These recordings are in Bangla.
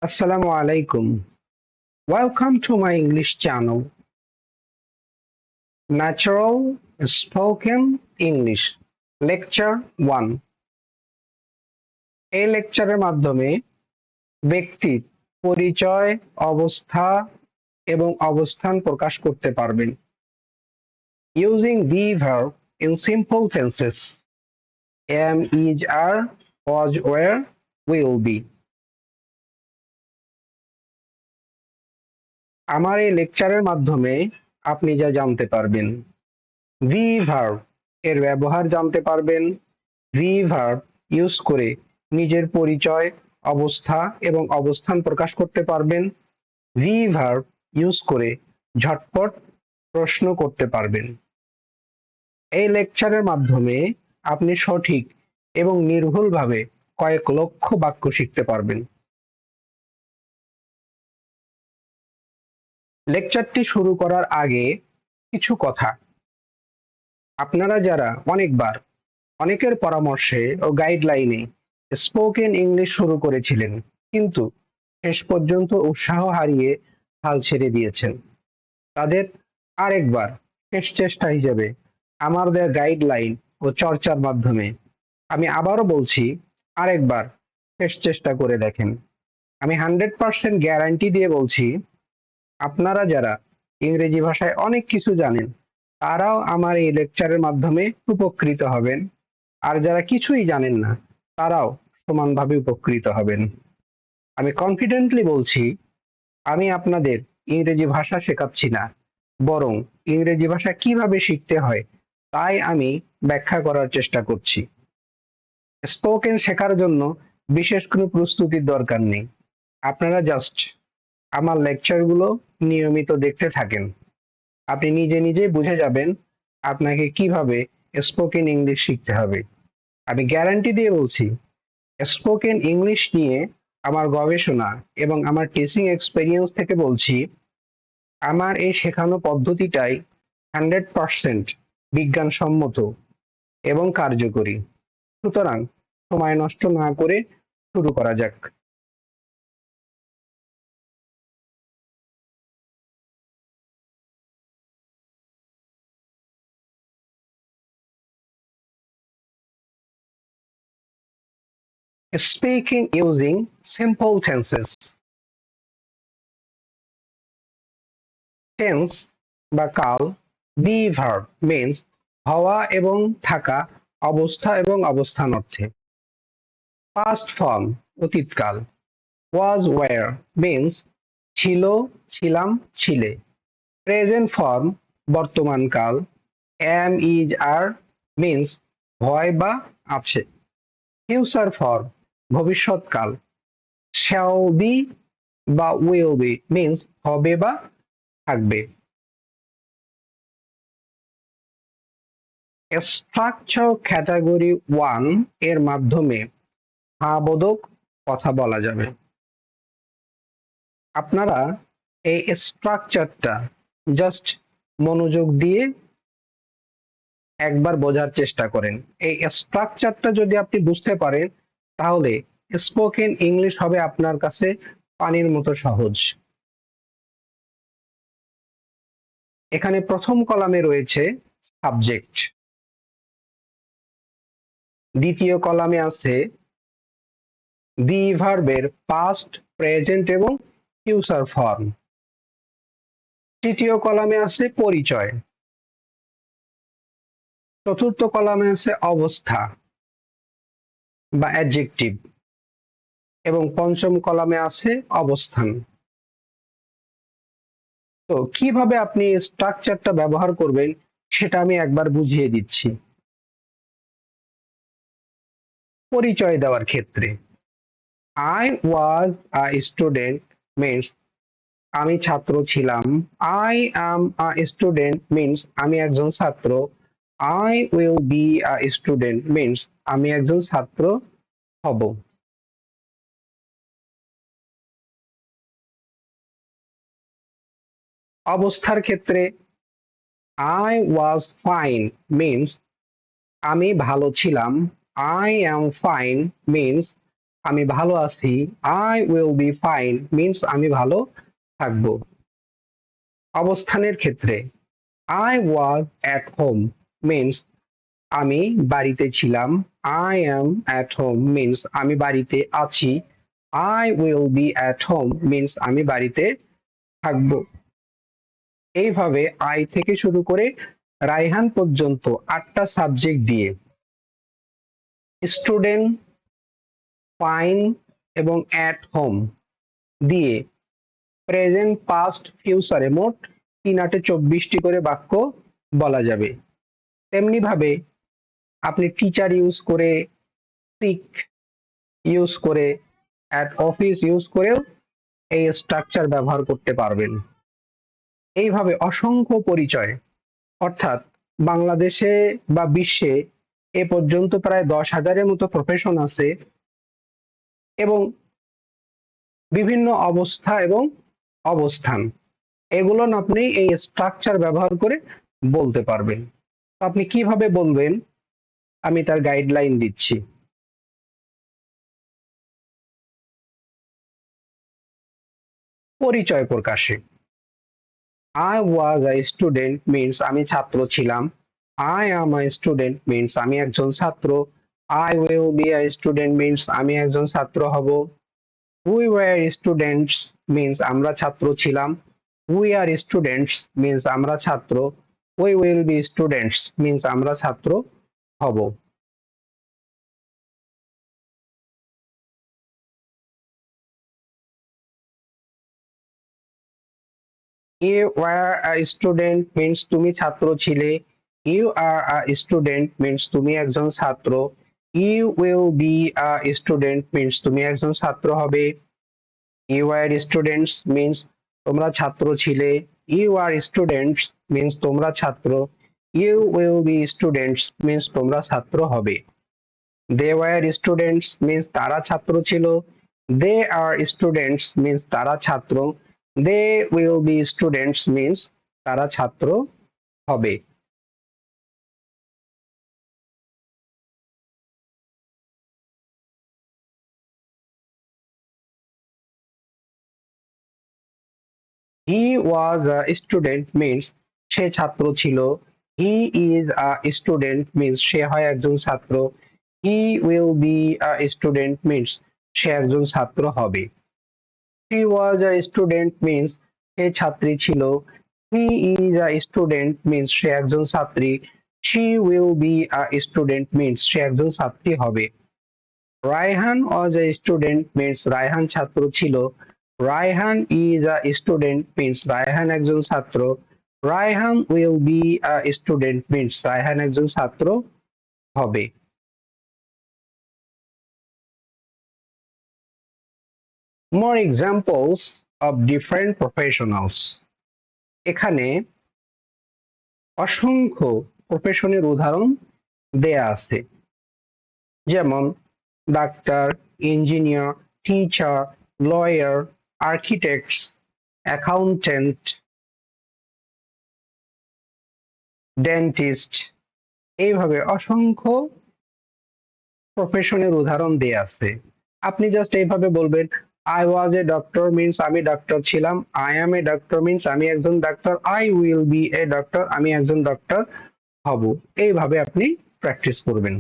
Assalamu alaikum. Welcome to my English channel, Natural Spoken English, Lecture 1. এই লেকচারের মাধ্যমে ব্যক্তির পরিচয়, অবস্থা এবং অবস্থান প্রকাশ করতে পারবেন। Using the verb in simple tenses, am, is, are, was, were, will be. আমার এই লেকচারের মাধ্যমে আপনি যা জানতে পারবেন, the verb এর ব্যবহার জানতে পারবেন, the verb ইউজ করে নিজের পরিচয়, অবস্থা এবং অবস্থান প্রকাশ করতে পারবেন, the verb ইউজ করে ঝটপট প্রশ্ন করতে পারবেন। এই লেকচারের মাধ্যমে আপনি সঠিক এবং নির্ভুলভাবে কয়েক লক্ষ বাক্য শিখতে পারবেন। লেকচারটি শুরু করার আগে কিছু কথা। আপনারা যারা অনেকের পরামর্শে ও গাইডলাইনে স্পোকেন ইংলিশ শুরু করেছিলেন কিন্তু শেষ পর্যন্ত উৎসাহ হারিয়ে হাল ছেড়ে দিয়েছেন, তাদের আরেকবার শেষ চেষ্টা হিসেবে আমার দেয়া গাইডলাইন ও চর্চার মাধ্যমে আমি আবারও বলছি, আরেকবার শেষ চেষ্টা করে দেখেন। আমি 100% গ্যারান্টি দিয়ে বলছি, আপনারা যারা ইংরেজি ভাষায় অনেক কিছু জানেন তারাও আমার এই লেকচারের মাধ্যমে উপকৃত হবেন, আর যারা কিছুই জানেন না তারাও সমানভাবে উপকৃত হবেন। আমি কনফিডেন্টলি বলছি, আমি আপনাদের ইংরেজি ভাষা শেখাচ্ছি না, বরং ইংরেজি ভাষা কিভাবে শিখতে হয় তাই আমি ব্যাখ্যা করার চেষ্টা করছি। স্পোকেন শেখার জন্য বিশেষ কোনো প্রস্তুতির দরকার নেই। আপনারা জাস্ট আমার লেকচারগুলো নিয়মিত দেখতে থাকেন, আপনি নিজে নিজেই বুঝে যাবেন আপনাকে কিভাবে স্পোকেন ইংলিশ শিখতে হবে। আমি গ্যারান্টি দিয়ে বলছি, স্পোকেন ইংলিশ নিয়ে আমার গবেষণা এবং আমার টিচিং এক্সপেরিয়েন্স থেকে বলছি, আমার এই শেখানো পদ্ধতিটাই 100% বিজ্ঞানসম্মত এবং কার্যকরী। সুতরাং সময় নষ্ট না করে শুরু করা যাক। Speaking using simple tenses. Tense বা কাল, the verb means হওয়া এবং থাকা, অবস্থা এবং অবস্থান অর্থে। Past form অতীতকাল, was were means ছিল, ছিলাম, ছিলে। Present form বর্তমান কাল, am is are means হয় বা আছে। Future form ভবিষ্যৎকাল, shall be বা will be means হবে বা থাকবে। স্ট্রাকচার ক্যাটাগরি 1 এর মাধ্যমে হ্যাঁ বোধক কথা বলা যাবে। আপনারা এই স্ট্রাকচারটা জাস্ট মনোযোগ দিয়ে একবার বোঝার চেষ্টা করেন। এই স্ট্রাকচারটা যদি আপনি বুঝতে পারেন তাহলে স্পোকেন ইংলিশ হবে আপনার কাছে পানির মতো সহজ। এখানে প্রথম কলামে রয়েছে সাবজেক্ট, দ্বিতীয় কলামে আছে দি ভার্বের পাস্ট, প্রেজেন্ট এবং ফিউচার ফর্ম, তৃতীয় কলামে আছে পরিচয়, চতুর্থ কলামে আছে অবস্থা বা অ্যাডজেক্টিভ এবং পঞ্চম কলামে আছে অবস্থান। তো কিভাবে আপনি স্ট্রাকচারটা ব্যবহার করবেন সেটা আমি একবার বুঝিয়ে দিচ্ছি। পরিচয় দেওয়ার ক্ষেত্রে I was a student means আমি ছাত্র ছিলাম। I am a student means আমি একজন ছাত্র। I will be a student means আমি একজন ছাত্র হব। অবস্থার ক্ষেত্রে I was fine means আমি ভালো ছিলাম। I am fine means আমি ভালো আছি, I will be fine means আমি ভালো থাকবো। অবস্থানের ক্ষেত্রে I was at home means আমি বাড়িতে ছিলাম, I am at home means আমি বাড়িতে আছি, I will be at home means আমি বাড়িতে থাকবো। এইভাবে I থেকে শুরু করে রায়হান পর্যন্ত ৮টা সাবজেক্ট দিয়ে স্টুডেন্ট, ফাইন এবং অ্যাট হোম দিয়ে প্রেজেন্ট, পাস্ট, ফিউচারে মোট ৩ ৮ ২৪টি করে বাক্য বলা যাবে। তেমনি ভাবে আপনি টিচার ইউজ করে, সিক ইউজ করে, অ্যাট অফিস ইউজ করেও এই স্ট্রাকচার ব্যবহার করতে পারবেন। এইভাবে অসংখ্য পরিচয়, অর্থাৎ বাংলাদেশে বা বিশ্বে এ পর্যন্ত প্রায় ১০,০০০-এর মতো প্রফেশন আছে এবং বিভিন্ন অবস্থা এবং অবস্থান, এগুলো আপনি এই স্ট্রাকচার ব্যবহার করে বলতে পারবেন। আপনি কিভাবে বলবেন আমি তার গাইডলাইন দিচ্ছি। পরিচয় প্রকাশে I was a student means আমি ছাত্র ছিলাম, I am a student means আমি একজন ছাত্র, I will be a student means আমি একজন ছাত্র হব, we were students means আমরা ছাত্র ছিলাম, we are students means আমরা ছাত্র, we will be students means আমরা ছাত্র হব। You were a student means তুমি ছাত্র ছিলে, you are a student means তুমি একজন ছাত্র, you will be a student means তুমি একজন ছাত্র হবে, you were students means তোমরা ছাত্র ছিলে, you are students means তোমরা ছাত্র, you will be students means তোমরা ছাত্র হবে। They were students means তারা ছাত্র ছিল, they are students means তারা ছাত্র, they will be students means তারা ছাত্র হবে। He was a student means সে ছাত্র ছিল, he is a student means সে হয় একজন ছাত্র, he will be a student means সে একজন ছাত্র হবে। She was a student means সে ছাত্রী ছিল, he is a student means সে একজন ছাত্রী, she will be a student means সে একজন ছাত্রী হবে। Raihan was a student means Raihan ছাত্র ছিল, Raihan is a student means Raihan একজন ছাত্র, Raihan will be a student means Raihan একজন ছাত্র হবে। More examples of different professionals, এখানে অসংখ্য প্রফেশনের উদাহরণ দেয়া আছে, যেমন doctor, engineer, teacher, lawyer, architects, accountant, dentist, এইভাবে অসংখ্য প্রফেশনের উদাহরণ দেয়া আছে। আপনি জাস্ট এইভাবে বলবেন I was a doctor means আমি ডাক্তার ছিলাম, I am a doctor means আমি একজন doctor, I will be a doctor আমি একজন ডক্টর হব। এইভাবে আপনি প্র্যাকটিস করবেন।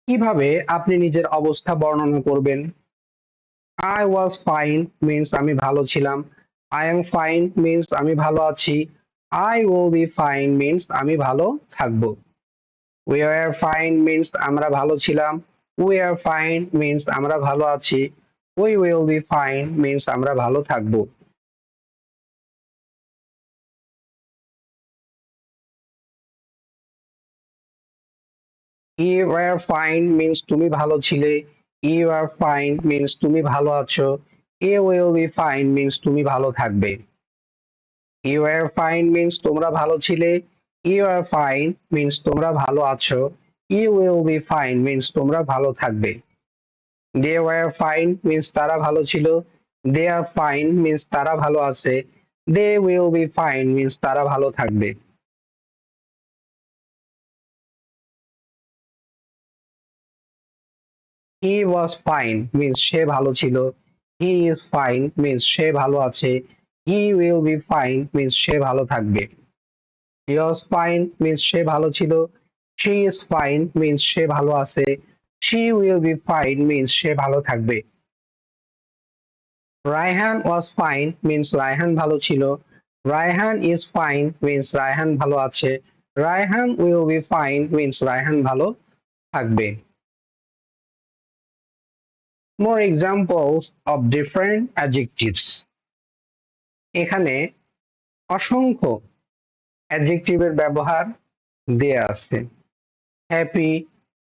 কিভাবে আপনি নিজের অবস্থা বর্ণনা করবেন? I was fine means আমি ভালো ছিলাম, I am fine means আমি ভালো আছি, I will be fine means আমি ভালো থাকবো। We were fine means আমরা ভালো ছিলাম, we are fine means আমরা ভালো আছি, we will be fine means আমরা ভালো থাকবো। You were fine means তুমি ভালো ছিলে, you are fine means তুমি ভালো আছো, you will be fine means তুমি ভালো থাকবে। You were fine means তোমরা ভালো ছিলে, you are fine means তোমরা ভালো আছো, You will be fine means তোমরা ভালো থাকবে। They were fine means তারা ভালো ছিল। They are fine means তারা ভালো আছে। They will be fine means তারা ভালো থাকবে। He was fine means সে ভালো ছিল। He is fine means সে ভালো আছে। He will be fine means সে ভালো থাকবে। He was fine means সে ভালো ছিল। She is fine means সে ভালো আছে। She will be fine means সে ভালো থাকবে। Raihan was fine means Raihan ভালো ছিল। Raihan is fine means Raihan ভালো আছে। Raihan will be fine means Raihan ভালো থাকবে। More examples of different adjectives. এখানে অসংখ্য অ্যাডজেক্টিভের ব্যবহার দেয়া আছে। Happy,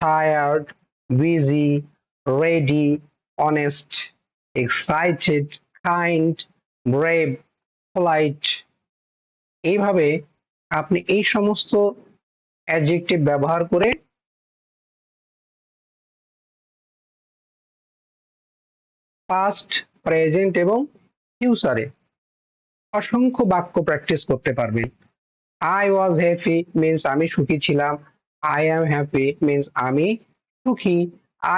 tired, busy, ready, honest, excited, kind, brave, polite. এইভাবে আপনি এই সমস্ত অ্যাডজেক্টিভ ব্যবহার করে পাস্ট, প্রেজেন্ট এবং ফিউচারে অসংখ্য বাক্য প্র্যাকটিস করতে পারবেন। I was happy means আমি সুখী ছিলাম। I am happy means আমি সুখী।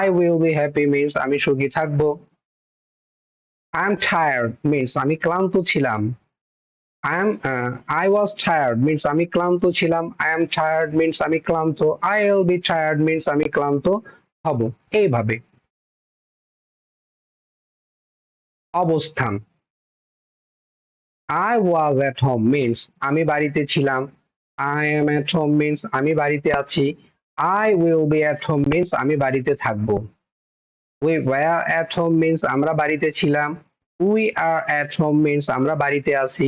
I will be happy means আমি সুখী থাকবো। I am tired means আমি ক্লান্ত ছিলাম। I was tired means আমি ক্লান্ত ছিলাম। I am tired means আমি ক্লান্ত। I will be tired means আমি ক্লান্ত হব। এইভাবে অবস্থান। I was at home means আমি বাড়িতে ছিলাম। I am at home means আমি বাড়িতে আছি। I will be at home means আমি বাড়িতে থাকবো। We were at home means আমরা বাড়িতে ছিলাম। We are at home means আমরা বাড়িতে আছি।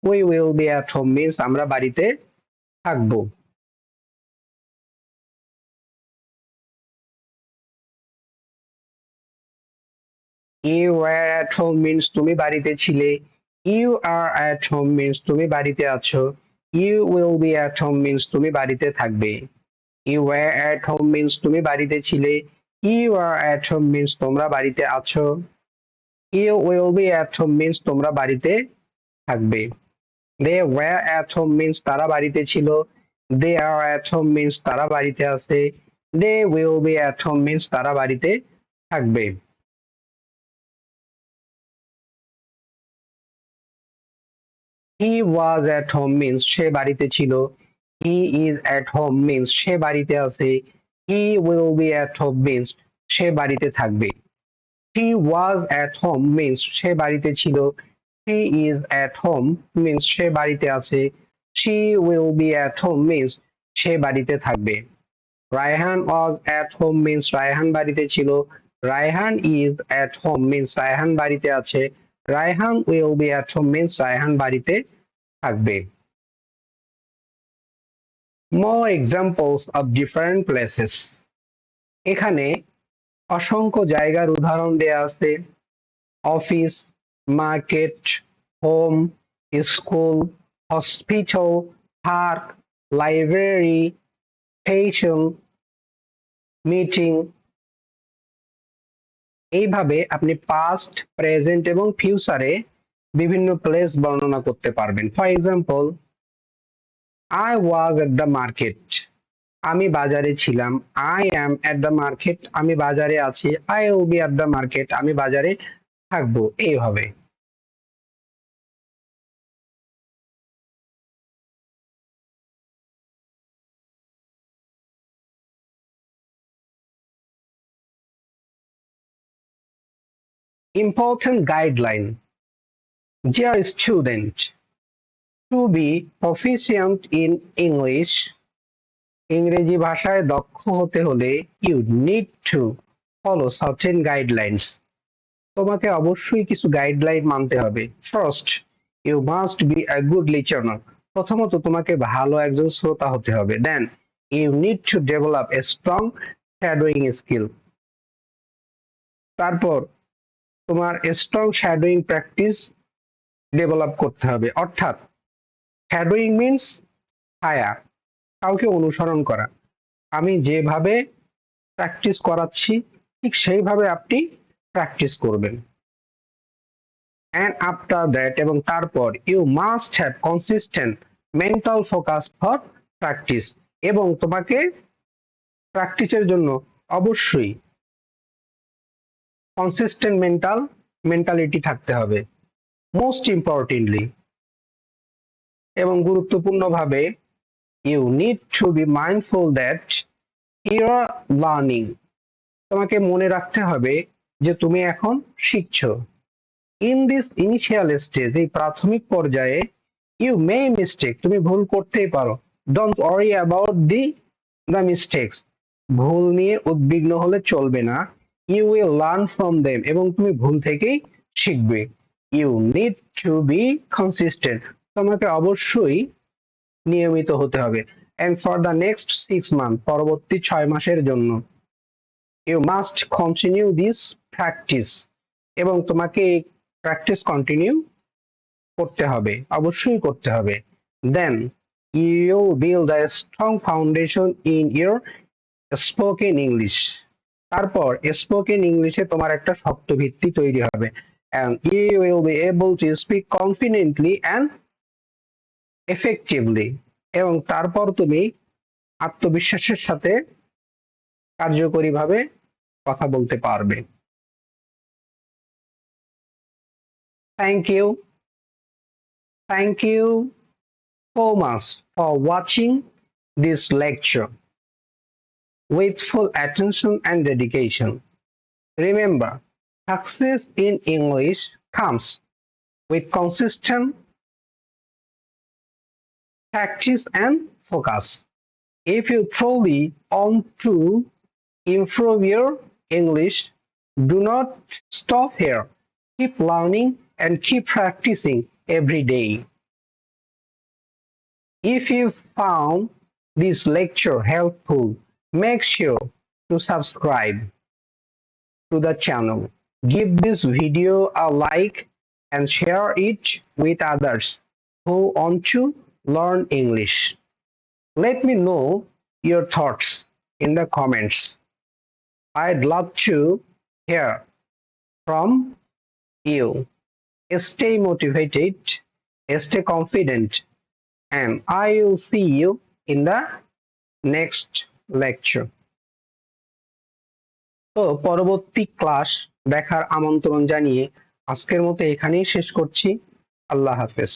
We will be at home means আমরা বাড়িতে থাকবো। You were at home means তুমি বাড়িতে ছিলে। You are at home means তুমি বাড়িতে আছো। You will be at home means তুমি বাড়িতে থাকবে। You were at home means তুমি বাড়িতে ছিলে। You are at home means তোমরা বাড়িতে আছো। You will be at home means তোমরা বাড়িতে থাকবে। They were at home means তারা বাড়িতে ছিল। They are at home means তারা বাড়িতে আছে। They will be at home means তারা বাড়িতে থাকবে। He was at home means সে বাড়িতে ছিল। He is at home means সে বাড়িতে আছে। He will be at home means সে বাড়িতে থাকবে। He was at home means সে বাড়িতে ছিল। He is at home means সে বাড়িতে আছে। She will be at home means সে বাড়িতে থাকবে। Raihan was at home means Raihan বাড়িতে ছিল। Raihan is at home means Raihan বাড়িতে আছে। Raihan will be at home means Raihan বাড়িতে থাকবে। More examples of different places. এখানে অসংখ্য জায়গার উদাহরণ দেয়া আছে। Office, market, home, school, hospital, park, library, station, meeting. এইভাবে আপনি পাস্ট, প্রেজেন্ট এবং ফিউচারে বিভিন্ন প্লেস বর্ণনা করতে পারবেন। For example, I was at the market. আমি বাজারে ছিলাম। I am at the market. আমি বাজারে আছি। I will be at the market. আমি বাজারে থাকবো। এইভাবে। Important guideline. Dear student, to be proficient in English, ইংরেজি ভাষায় দক্ষ হতে হলে you need to follow certain guidelines. তোমাকে অবশ্যই কিছু গাইডলাইন মানতে হবে। First, you must be a good listener. প্রথমত তোমাকে ভালো একজন শ্রোতা হতে হবে। Then you need to develop a strong shadowing skill. তারপর তোমার স্ট্রং শ্যাডোয়িং প্র্যাকটিস ডেভেলপ করতে হবে। অর্থাৎ শ্যাডোয়িং মিন্স ছায়া, কাউকে অনুসরণ করা। আমি যেভাবে প্র্যাকটিস করাচ্ছি ঠিক সেইভাবে আপনি প্র্যাকটিস করবেন। and after that এবং তারপর you must have consistent mental focus for practice এবং তোমাকে প্র্যাকটিসের জন্য অবশ্যই কনসিস্টেন্ট মেন্টালিটি থাকতে হবে মোস্ট ইম্পর্টেন্টলি এবং গুরুত্বপূর্ণভাবে you need to be mindful that you are learning তোমাকে মনে রাখতে হবে যে তুমি এখন শিখছো in this initial stage এই প্রাথমিক পর্যায়ে you may mistake তুমি ভুল করতেই পারো don't worry about the mistakes ভুল নিয়ে উদ্বিগ্ন হলে চলবে না you will learn from them এবং তুমি ভুল থেকেই শিখবে you need to be consistent তোমাকে অবশ্যই নিয়মিত হতে হবে and for the next 6 months পরবর্তী 6 মাসের জন্য you must continue this practice এবং তোমাকে প্র্যাকটিস কন্টিনিউ করতে হবে অবশ্যই করতে হবে then you build a strong foundation in your spoken English তারপর স্পোকেন ইংলিশে তোমার একটা শক্ত ভিত্তি তৈরি হবে and you will be able to speak confidently and effectively এবং তারপর তুমি আত্মবিশ্বাসের সাথে কার্যকরীভাবে কথা বলতে পারবে Thank you so much for watching this lecture with full attention and dedication. Remember, success in English comes with consistent practice and focus. If you truly want to improve your English, do not stop here. Keep learning and keep practicing every day. If you found this lecture helpful, make sure to subscribe to the channel. Give this video a like and share it with others who want to learn English. Let me know your thoughts in the comments. I'd love to hear from you. Stay motivated, stay confident, and I will see you in the next lecture. তো পরবর্তী ক্লাস দেখার আমন্ত্রণ জানিয়ে আজকের মতো এখানেই শেষ করছি আল্লাহ হাফেজ